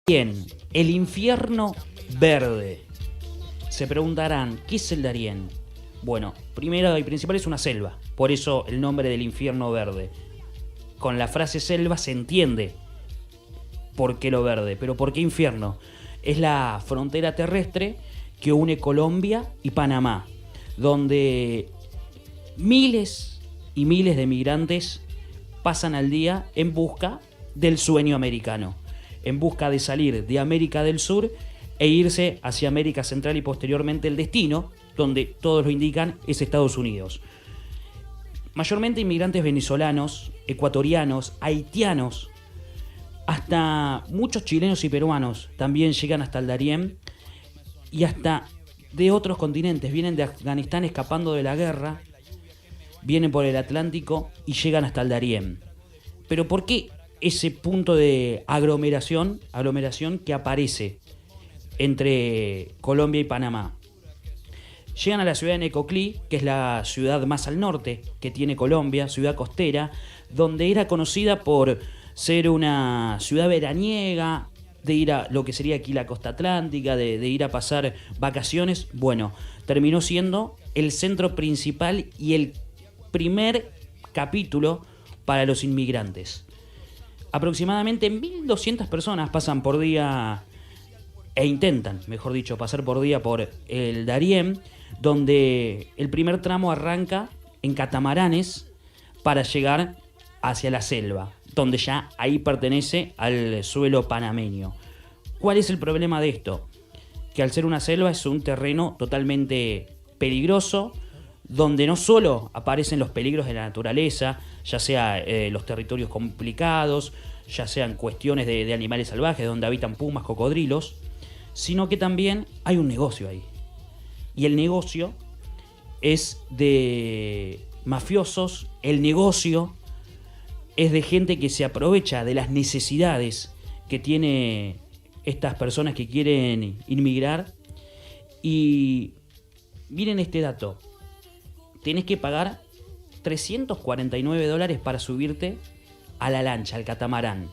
Bien, el infierno verde. Se preguntarán, ¿qué es el Darién? Bueno, primero y principal es una selva, por eso el nombre del infierno verde. Con la frase selva se entiende por qué lo verde, pero ¿por qué infierno? Es la frontera terrestre que une Colombia y Panamá, donde miles y miles de migrantes pasan al día en busca del sueño americano, en busca de salir de América del Sur e irse hacia América Central y posteriormente el destino, donde todos lo indican, es Estados Unidos. Mayormente inmigrantes venezolanos, ecuatorianos, haitianos, hasta muchos chilenos y peruanos también llegan hasta el Darién y hasta de otros continentes. Vienen de Afganistán escapando de la guerra, vienen por el Atlántico y llegan hasta el Darién. Pero ¿por qué ese punto de aglomeración que aparece entre Colombia y Panamá? Llegan a la ciudad de Necoclí, que es la ciudad más al norte que tiene Colombia, ciudad costera, donde era conocida por ser una ciudad veraniega, de ir a lo que sería aquí la costa atlántica, de ir a pasar vacaciones. Bueno, terminó siendo el centro principal y el primer capítulo para los inmigrantes. Aproximadamente 1.200 personas pasan por día, e intentan, mejor dicho, pasar por día por el Darién, donde el primer tramo arranca en catamaranes para llegar hacia la selva, donde ya ahí pertenece al suelo panameño. ¿Cuál es el problema de esto? Que al ser una selva es un terreno totalmente peligroso, donde no solo aparecen los peligros de la naturaleza, ya sea los territorios complicados, ya sean cuestiones de animales salvajes, donde habitan pumas, cocodrilos, sino que también hay un negocio ahí. Y el negocio es de mafiosos, el negocio es de gente que se aprovecha de las necesidades que tiene estas personas que quieren inmigrar. Y miren este dato, tenés que pagar $349 para subirte a la lancha, al catamarán.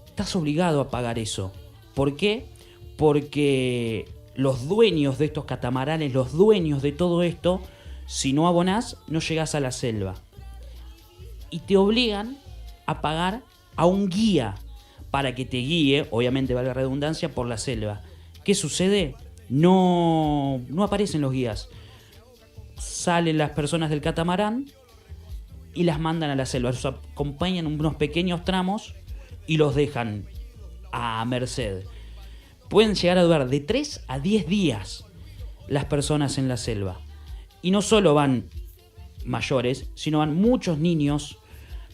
Estás obligado a pagar eso. ¿Por qué? Porque los dueños de estos catamaranes, los dueños de todo esto, si no abonás, no llegás a la selva. Y te obligan a pagar a un guía para que te guíe, obviamente valga la redundancia, por la selva. ¿Qué sucede? No aparecen los guías. Salen las personas del catamarán y las mandan a la selva. Los acompañan unos pequeños tramos y los dejan a merced. Pueden llegar a durar de 3 a 10 días las personas en la selva. Y no solo van mayores, sino van muchos niños,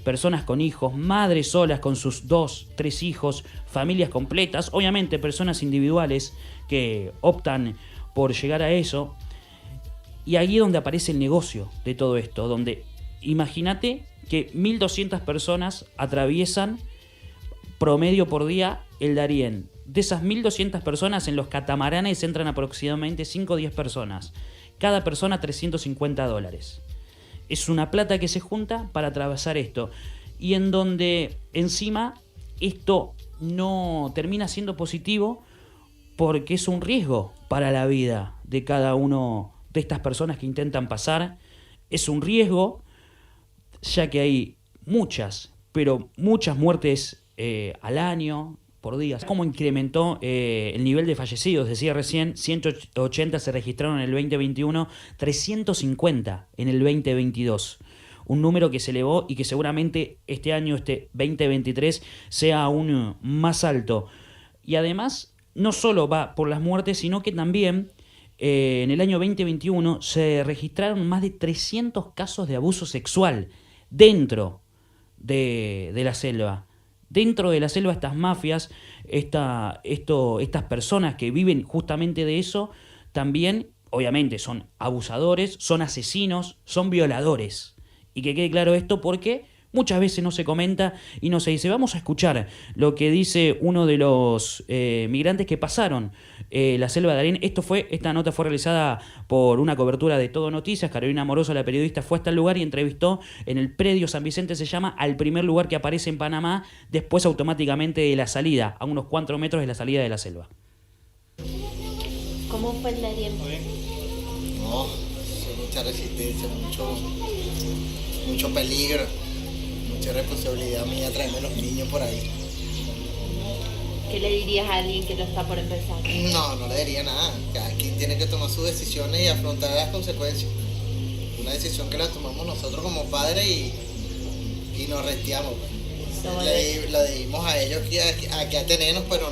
personas con hijos, madres solas con sus 2, 3 hijos, familias completas, obviamente personas individuales que optan por llegar a eso. Y ahí es donde aparece el negocio de todo esto, donde imagínate que 1.200 personas atraviesan promedio por día el Darién. De esas 1.200 personas, en los catamaranes entran aproximadamente 5 o 10 personas. Cada persona $350. Es una plata que se junta para atravesar esto. Y en donde encima esto no termina siendo positivo porque es un riesgo para la vida de cada uno de estas personas que intentan pasar. Es un riesgo ya que hay muchas, pero muchas muertes al año, por día. ¿Cómo incrementó el nivel de fallecidos? Decía recién, 180 se registraron en el 2021, 350 en el 2022. Un número que se elevó y que seguramente este año, este 2023, sea aún más alto. Y además, no solo va por las muertes, sino que también en el año 2021 se registraron más de 300 casos de abuso sexual dentro de la selva. Dentro de la selva, estas mafias, estas personas que viven justamente de eso, también, obviamente, son abusadores, son asesinos, son violadores. Y que quede claro esto, ¿por qué? muchas veces no se comenta y no se dice. Vamos a escuchar lo que dice uno de los migrantes que pasaron la selva de Darién. Esta nota fue realizada por una cobertura de Todo Noticias. Carolina Moroso, la periodista, fue hasta el lugar y entrevistó en el predio San Vicente, se llama, al primer lugar que aparece en Panamá, después automáticamente de la salida, a unos 4 metros de la salida de la selva. ¿Cómo fue el Darién? No, mucha resistencia, mucho peligro, mucha responsabilidad mía traerme a los niños por ahí. ¿Qué le dirías a alguien que no está por empezar? No le diría nada. Cada quien tiene que tomar sus decisiones y afrontar las consecuencias. Una decisión que la tomamos nosotros como padres y nos resteamos. Le dimos a ellos que atenernos, pero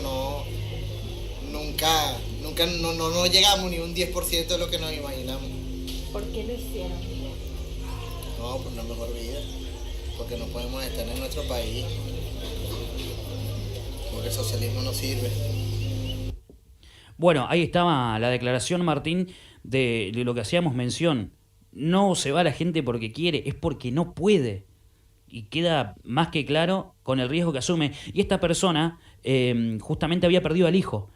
nunca no llegamos ni un 10% de lo que nos imaginamos. ¿Por qué lo hicieron? No, por una mejor vida. Porque no podemos estar en nuestro país. Porque el socialismo no sirve. Bueno, ahí estaba la declaración, Martín, de lo que hacíamos mención. No se va la gente porque quiere, es porque no puede. Y queda más que claro con el riesgo que asume. Y esta persona justamente había perdido al hijo.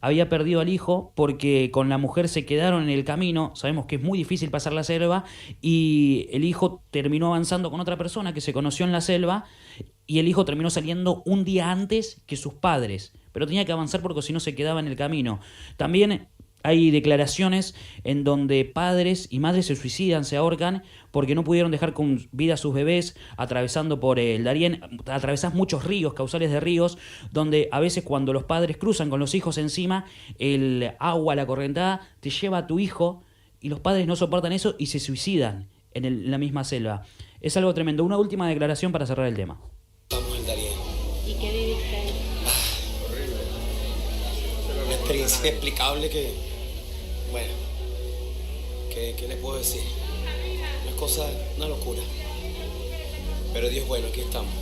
Había perdido al hijo porque con la mujer se quedaron en el camino. Sabemos que es muy difícil pasar la selva. Y el hijo terminó avanzando con otra persona que se conoció en la selva. Y el hijo terminó saliendo un día antes que sus padres. Pero tenía que avanzar porque si no se quedaba en el camino. También hay declaraciones en donde padres y madres se suicidan, se ahorcan porque no pudieron dejar con vida a sus bebés atravesando por el Darién. Atravesás muchos ríos, causales de ríos, donde a veces cuando los padres cruzan con los hijos encima, el agua, la correntada, te lleva a tu hijo y los padres no soportan eso y se suicidan en la misma selva. Es algo tremendo. Una última declaración para cerrar el tema. Vamos al Darién. ¿Y qué viviste ahí? Horrible. Una experiencia inexplicable que... Bueno, ¿qué les puedo decir? Una locura. Pero Dios bueno, aquí estamos.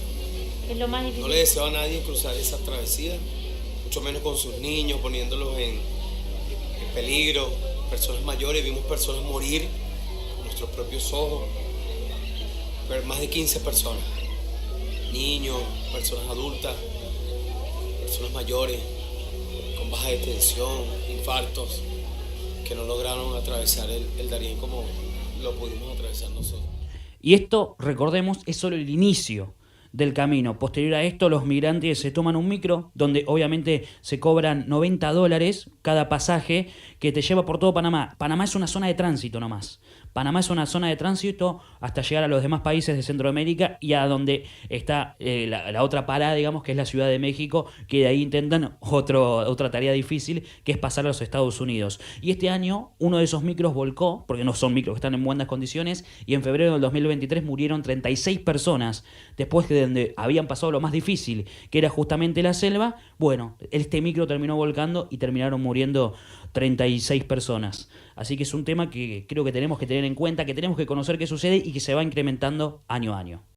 Es lo más difícil. No le deseo a nadie cruzar esa travesía, mucho menos con sus niños, poniéndolos en peligro. Personas mayores, vimos personas morir con nuestros propios ojos. Pero más de 15 personas. Niños, personas adultas, personas mayores, con baja de tensión, infartos, que no lograron atravesar el Darién como lo pudimos atravesar nosotros. Y esto, recordemos, es solo el inicio del camino. Posterior a esto, los migrantes se toman un micro, donde obviamente se cobran $90 cada pasaje, que te lleva por todo Panamá. Panamá es una zona de tránsito nomás. Panamá es una zona de tránsito hasta llegar a los demás países de Centroamérica y a donde está la otra parada, digamos, que es la Ciudad de México, que de ahí intentan otra tarea difícil, que es pasar a los Estados Unidos. Y este año uno de esos micros volcó, porque no son micros que están en buenas condiciones, y en febrero del 2023 murieron 36 personas, después de donde habían pasado lo más difícil, que era justamente la selva. Bueno, este micro terminó volcando y terminaron muriendo 36 personas. Así que es un tema que creo que tenemos que tener en cuenta, que tenemos que conocer qué sucede y que se va incrementando año a año.